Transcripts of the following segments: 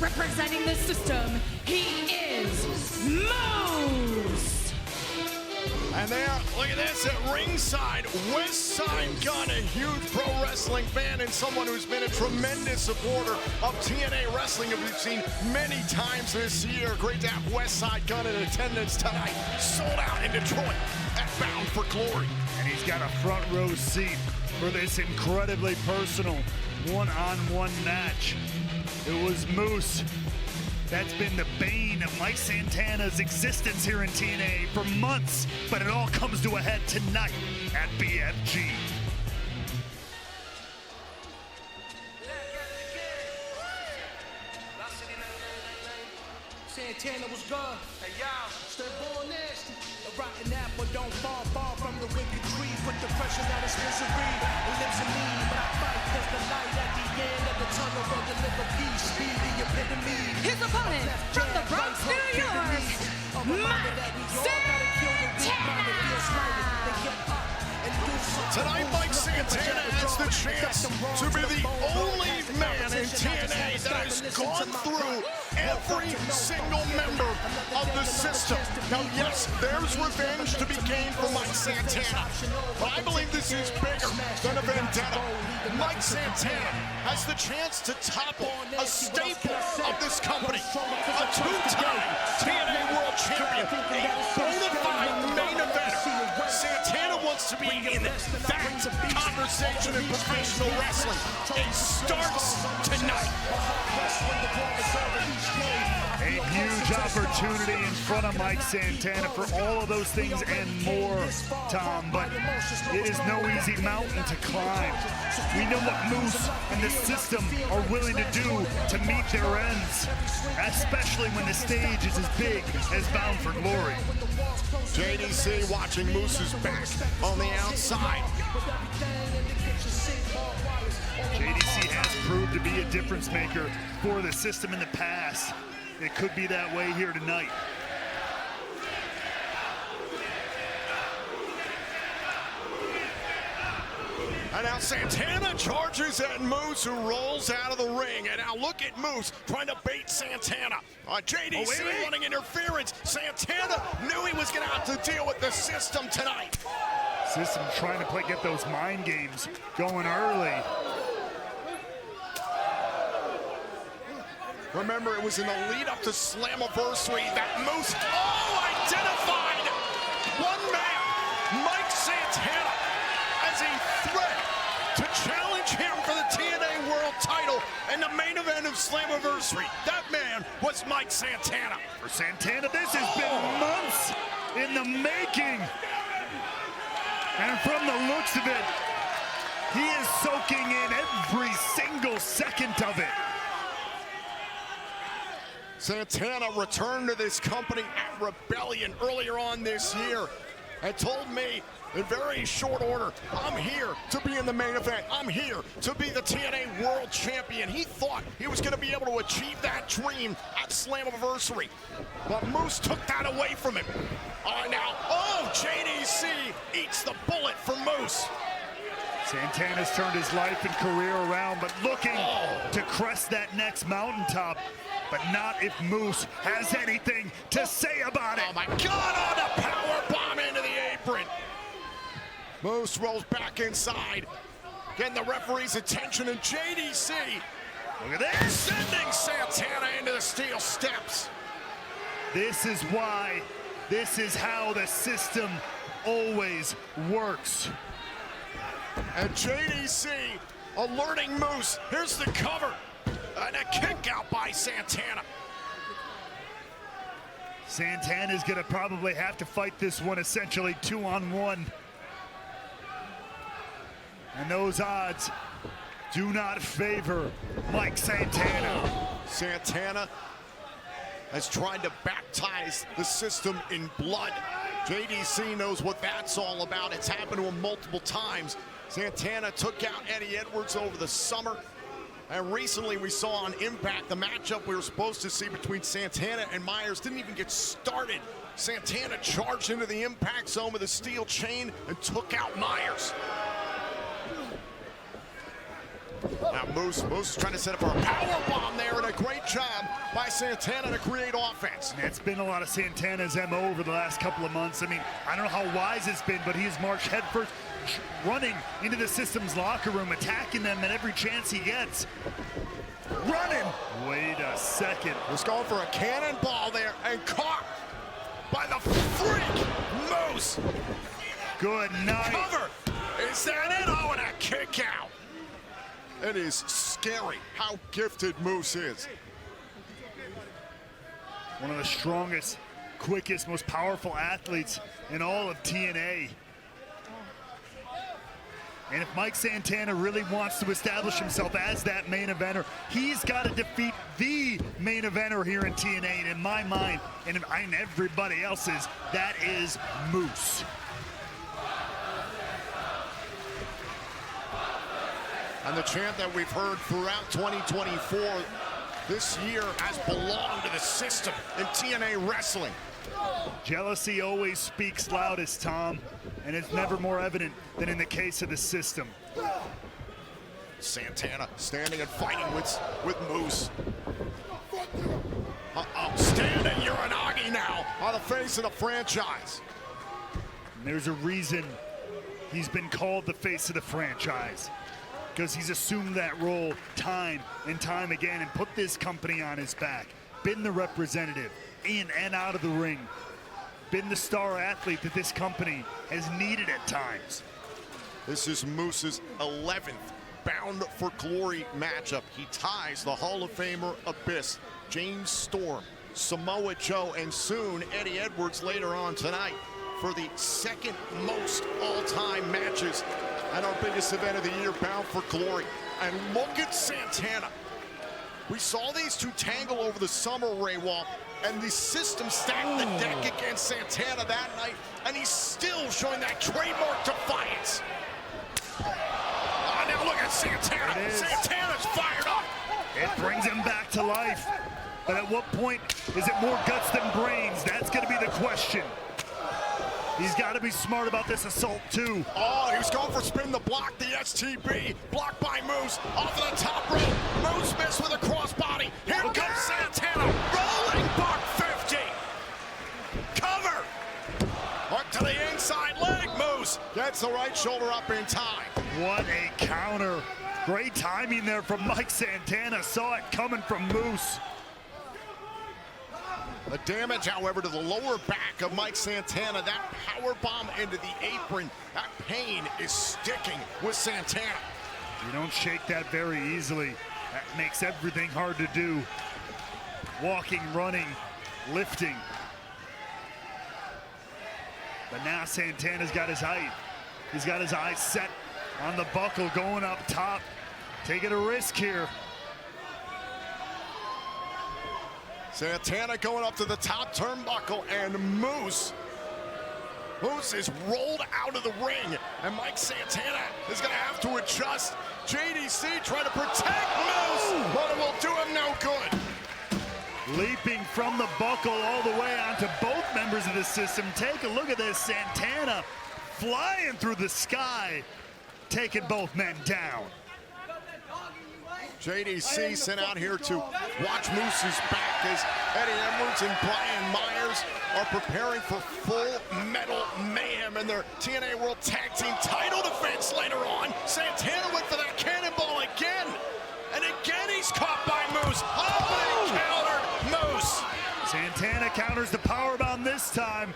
representing the system, he is Moose. And there, look at this, at ringside, West Side Gun, a huge pro wrestling fan and someone who's been a tremendous supporter of TNA wrestling, as we've seen many times this year. Great to have West Side Gun in attendance tonight. Sold out in Detroit at Bound for Glory. And he's got a front row seat for this incredibly personal one-on-one match. It was Moose. That's been the bane of Mike Santana's existence here in TNA for months, but it all comes to a head tonight at BFG. Santana was good. Hey, y'all. Stay born nasty. A rotten apple don't fall far from the wicked tree. Put the pressure on his misery. It lives in me, but I fight. There's the light at the end of the tunnel. Will deliver peace. Be the epitome. His opponent from the Bronx, New York, Mike Santana. Tonight, Mike Santana has the chance to be the only man in TNA that has gone through every single member of the system. Now, yes, there's revenge to be gained for Mike Santana, but I believe this is bigger than a vendetta. Mike Santana has the chance to topple a staple of this company, a two-time TNA World Champion, a bona fide main eventer. Santana wants to be in that conversation in professional wrestling. It starts tonight. A huge opportunity in front of Mike Santana for all of those things and more, Tom, but it is no easy mountain to climb. We know what Moose and the system are willing to do to meet their ends, especially when the stage is as big as Bound for Glory. JDC watching Moose's back on the outside. JDC has proved to be a difference maker for the system in the past. It could be that way here tonight. And now Santana charges at Moose, who rolls out of the ring. And now look at Moose trying to bait Santana. JDC wanting interference. Santana knew he was going to have to deal with the system tonight. System trying to get those mind games going early. Remember, it was in the lead up to Slammiversary that Moose, identified one man, Mike Santana, as a threat to challenge him for the TNA World title in the main event of Slammiversary. That man was Mike Santana. For Santana, this has been months in the making. And from the looks of it, he is soaking in every single second of it. Santana returned to this company at Rebellion earlier on this year and told me in very short order, I'm here to be in the main event. I'm here to be the TNA World Champion. He thought he was going to be able to achieve that dream at Slammiversary, but Moose took that away from him. JDC eats the bullet for Moose. Santana's turned his life and career around, but looking to crest that next mountaintop, but not if Moose has anything to say about it. Oh my God, on the power bomb into the apron. Moose rolls back inside, getting the referee's attention, and JDC, look at this, sending Santana into the steel steps. This is why, this is how the system always works. And JDC alerting Moose. Here's the cover. And a kick out by Santana. Santana's gonna probably have to fight this one essentially 2-on-1. And those odds do not favor Mike Santana. Santana has tried to baptize the system in blood. JDC knows what that's all about. It's happened to him multiple times. Santana took out Eddie Edwards over the summer. And recently we saw on Impact the matchup we were supposed to see between Santana and Myers didn't even get started. Santana charged into the Impact zone with a steel chain and took out Myers. Now Moose is trying to set up for a power bomb there, and a great job by Santana to create offense. It's been a lot of Santana's MO over the last couple of months. I mean, I don't know how wise it's been, but he has marched headfirst, running into the system's locker room, attacking them at every chance he gets. Running! Wait a second. Was going for a cannonball there and caught by the freak Moose. Good night. Cover! Is that it? Oh, and a kick out. It is scary how gifted Moose is. One of the strongest, quickest, most powerful athletes in all of TNA. And if Mike Santana really wants to establish himself as that main eventer, he's got to defeat the main eventer here in TNA. And in my mind, and in everybody else's, that is Moose. And the chant that we've heard throughout 2024 this year has belonged to the system in TNA wrestling. Jealousy always speaks loudest, Tom, and it's never more evident than in the case of the system. Santana standing and fighting with Moose. Standing Uranagi now on the face of the franchise. And there's a reason he's been called the face of the franchise, because he's assumed that role time and time again and put this company on his back. Been the representative in and out of the ring. Been the star athlete that this company has needed at times. This is Moose's 11th Bound for Glory matchup. He ties the Hall of Famer Abyss, James Storm, Samoa Joe, and soon Eddie Edwards later on tonight for the second most all-time matches at our biggest event of the year, Bound for Glory. And look at Santana. We saw these two tangle over the summer, Ray Wall, and the system stacked the deck against Santana that night, and he's still showing that trademark defiance. Now look at Santana. Santana's fired up. It brings him back to life. But at what point is it more guts than brains? That's going to be the question. He's got to be smart about this assault, too. Oh, he was going for spin the block, the STB. Blocked by Moose. Off of the top rope. Moose missed with a crossbody. Here comes Santana. Rolling buck 50. Cover. Up to the inside leg. Moose gets the right shoulder up in time. What a counter. Great timing there from Mike Santana. Saw it coming from Moose. The damage, however, to the lower back of Mike Santana. That power bomb into the apron. That pain is sticking with Santana. You don't shake that very easily. That makes everything hard to do. Walking, running, lifting. But now Santana's got his height. He's got his eyes set on the buckle, going up top. Taking a risk here. Santana going up to the top turnbuckle, and Moose is rolled out of the ring, and Mike Santana is going to have to adjust. JDC trying to protect Moose, but it will do him no good. Leaping from the buckle all the way onto both members of the system. Take a look at this. Santana flying through the sky, taking both men down. JDC sent out here to watch Moose's back as Eddie Edwards and Brian Myers are preparing for Full Metal Mayhem in their TNA World Tag Team title defense later on. Santana went for that cannonball again, and again he's caught by Moose. Oh, he countered Moose. Santana counters the powerbomb this time.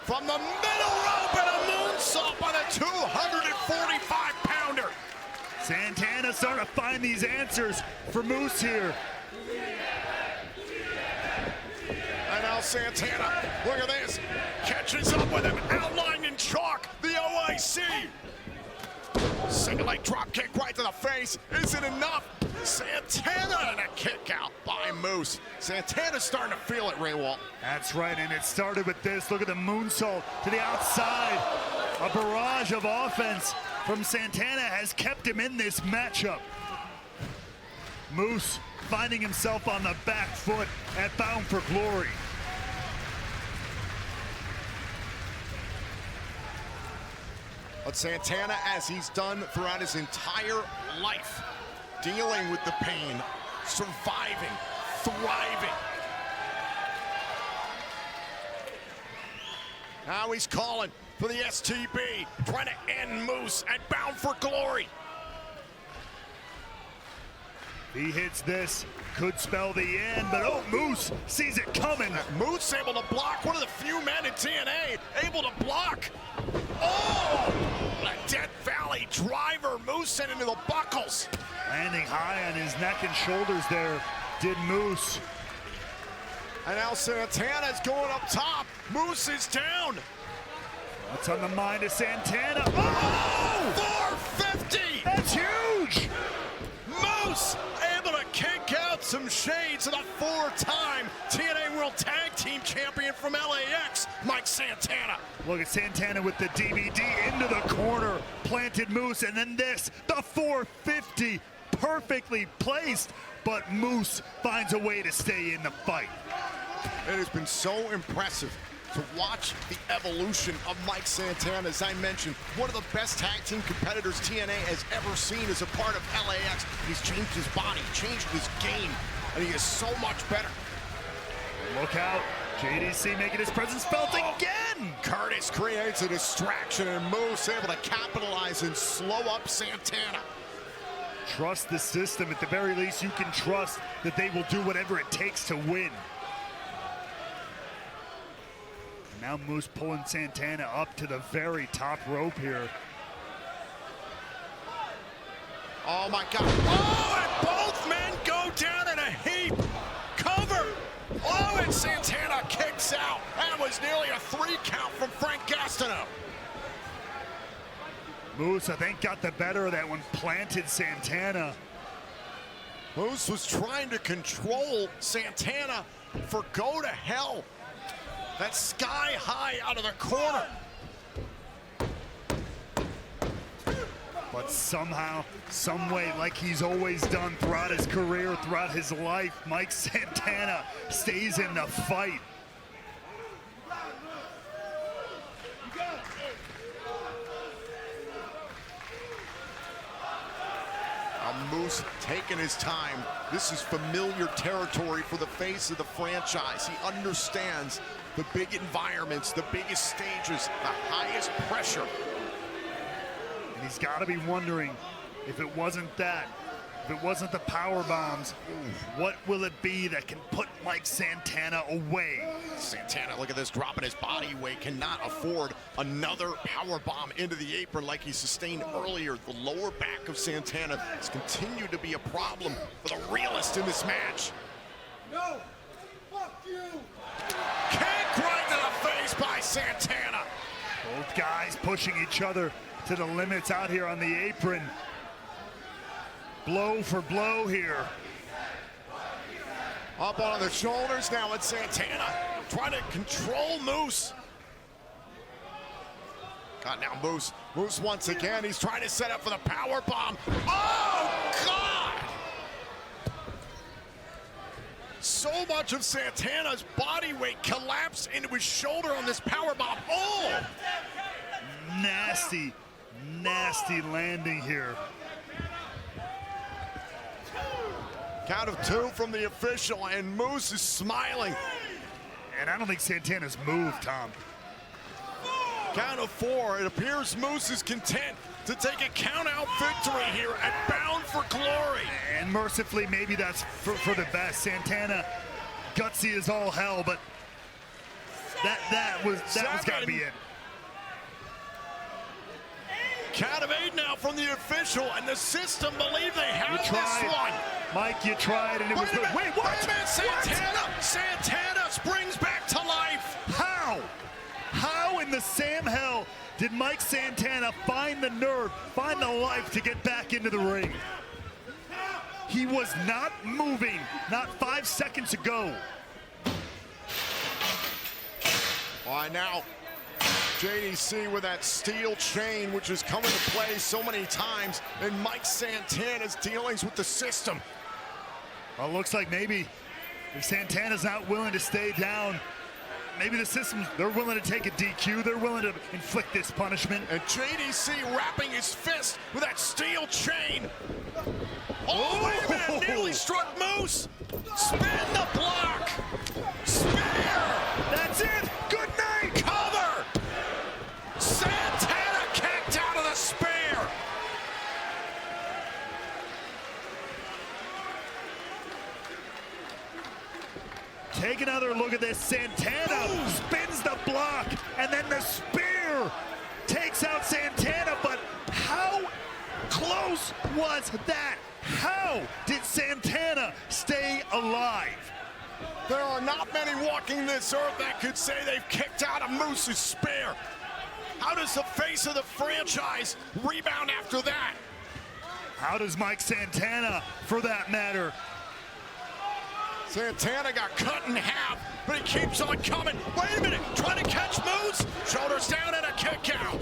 From the middle rope and a moonsault by the 245-pounder. Santana starting to find these answers for Moose here. And now Santana, look at this, catches up with him, outlined in chalk, the OIC. Single leg drop kick right to the face. Isn't enough. Santana and a kick out by Moose. Santana's starting to feel it, Ray Walt. That's right, and it started with this. Look at the moonsault to the outside. A barrage of offense from Santana has kept him in this matchup. Moose finding himself on the back foot at Bound for Glory. But Santana, as he's done throughout his entire life, dealing with the pain, surviving, thriving. Now he's calling for the STB, trying to end Moose at Bound for Glory. He hits this, could spell the end, but oh, Moose sees it coming. Moose able to block, one of the few men in TNA able to block. Oh, a Death Valley driver, Moose sent into the buckles. Landing high on his neck and shoulders there, did Moose. And now Santana's going up top. Moose is down. What's on the mind of Santana? Oh! 450! That's huge! Moose able to kick out some shades of the four-time TNA World Tag Team Champion from LAX, Mike Santana. Look at Santana with the DVD into the corner, planted Moose, and then this, the 450, perfectly placed, but Moose finds a way to stay in the fight. It has been so impressive to watch the evolution of Mike Santana. As I mentioned, one of the best tag team competitors TNA has ever seen as a part of LAX. He's changed his body, changed his game, and he is so much better. Look out, JDC making his presence felt again! Curtis creates a distraction, and Moose able to capitalize and slow up Santana. Trust the system. At the very least, you can trust that they will do whatever it takes to win. Now Moose pulling Santana up to the very top rope here. Oh my God. Oh, and both men go down in a heap. Cover. Oh, and Santana kicks out. That was nearly a 3 count from Frank Gastineau. Moose, I think, got the better of that one, planted Santana. Moose was trying to control Santana for go to hell. That's sky high out of the corner. But somehow, some way, like he's always done throughout his career, throughout his life, Mike Santana stays in the fight. Moose taking his time. This is familiar territory for the face of the franchise. He understands the big environments, the biggest stages, the highest pressure. And he's got to be wondering, if it wasn't that, if it wasn't the power bombs, what will it be that can put Mike Santana away? Santana, look at this, dropping his body weight, cannot afford another power bomb into the apron like he sustained earlier. The lower back of Santana has continued to be a problem for the realist in this match. No! Fuck you! Kick right to the face by Santana. Both guys pushing each other to the limits out here on the apron. Blow for blow here. Up on the shoulders now at Santana, trying to control Moose. God, now Moose once again, he's trying to set up for the power bomb. Oh, God! So much of Santana's body weight collapsed into his shoulder on this power bomb. Oh! Nasty, nasty landing here. Count of 2 from the official, and Moose is smiling. And I don't think Santana's moved, Tom. Count of 4. It appears Moose is content to take a count-out victory here at Bound for Glory. And mercifully, maybe that's for the best. Santana, gutsy as all hell, but that was got to be it. Count of 8 now from the official, and the system believe they have this one. Mike, you tried, and it was good. Wait, what? Wait a minute, Santana springs back to life. How? How in the Sam hell did Mike Santana find the nerve, find the life to get back into the ring? He was not moving, not 5 seconds ago. All right, now JDC with that steel chain, which has come into play so many times, and Mike Santana's dealings with the system. Well, it looks like maybe if Santana's not willing to stay down, maybe the system, they're willing to take a DQ. They're willing to inflict this punishment. And JDC wrapping his fist with that steel chain. Oh, wait a minute, nearly struck Moose. Spin the block. Spear. That's it. Good night. Cover. Santana kicked out of the spear. Take another look at this. Santana spins the block, and then the spear takes out Santana. But how close was that? How did Santana stay alive? There are not many walking this earth that could say they've kicked out a Moose's spear. How does the face of the franchise rebound after that? How does Mike Santana, for that matter? Santana got cut in half, but he keeps on coming. Wait a minute, trying to catch Moose. Shoulders down and a kick out.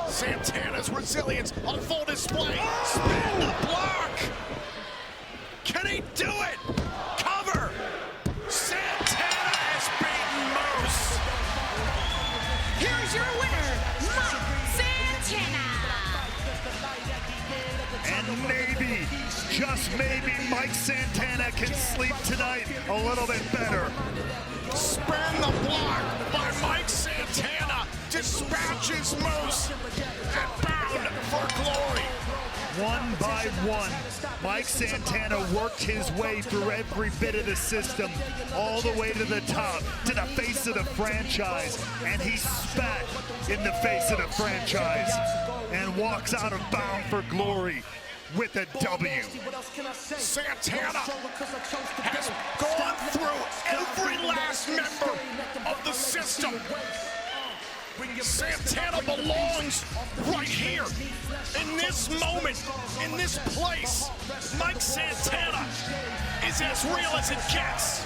Santana's resilience on full display. Spin the block. Can he do it? Cover. Santana has beaten Moose. Here's your winner, Mike Santana. And maybe, just maybe, Mike Santana can sleep tonight a little bit better. Spin the block by Mike Santana. Dispatches Moose and bound for glory. One by one, Mike Santana worked his way through every bit of the system, all the way to the top, to the face of the franchise, and he spat in the face of the franchise and walks out of bound for glory with a W. Santana has gone through every last member of the system. Santana belongs right here, in this moment, in this place. Mike Santana is as real as it gets.